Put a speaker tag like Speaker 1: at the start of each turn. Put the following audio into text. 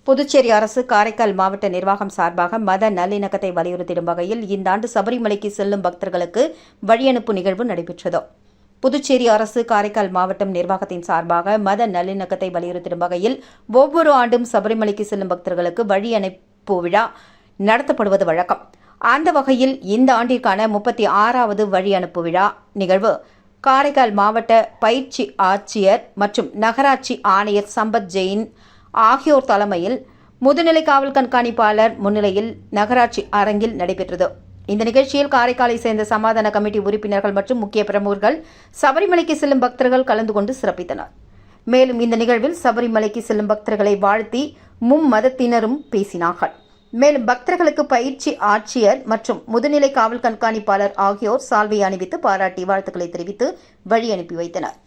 Speaker 1: புதுச்சேரி அரசு காரைக்கால் மாவட்ட நிர்வாகம் சார்பாக மத நல்லிணக்கத்தை வலியுறுத்திடும் வகையில் இந்த ஆண்டு சபரிமலைக்கு செல்லும் பக்தர்களுக்கு வழியனுப்பு நிகழ்வு நடைபெற்றது. புதுச்சேரி அரசு காரைக்கால் மாவட்டம் நிர்வாகத்தின் சார்பாக மத நல்லிணக்கத்தை வலியுறுத்திடும் வகையில் ஒவ்வொரு ஆண்டும் சபரிமலைக்கு செல்லும் பக்தர்களுக்கு வழி அனுப்பு விழா நடத்தப்படுவது வழக்கம். அந்த வகையில் இந்த ஆண்டிற்கான 36வது வழி அனுப்பு விழா நிகழ்வு காரைக்கால் மாவட்ட பயிற்சி ஆட்சியர் மற்றும் நகராட்சி ஆணையர் சம்பத் ஜெயின் ஆகியோர் தலைமையில் முதுநிலை காவல் கண்காணிப்பாளர் முன்னிலையில் நகராட்சி அரங்கில் நடைபெற்றது. இந்த நிகழ்ச்சியில் காரைக்காலை சேர்ந்த சமாதான கமிட்டி உறுப்பினர்கள் மற்றும் முக்கிய பிரமுகர்கள் சபரிமலைக்கு செல்லும் பக்தர்கள் கலந்து கொண்டு சிறப்பித்தனர். மேலும் இந்த நிகழ்வில் சபரிமலைக்கு செல்லும் பக்தர்களை வாழ்த்தி மும்மதத்தினரும் பேசினார்கள். மேலும் பக்தர்களுக்கு பயிற்சி ஆட்சியர் மற்றும் முதுநிலை காவல் கண்காணிப்பாளர் ஆகியோர் சால்வை அணிவித்து பாராட்டி வாழ்த்துக்களை தெரிவித்து வழி அனுப்பி வைத்தனர்.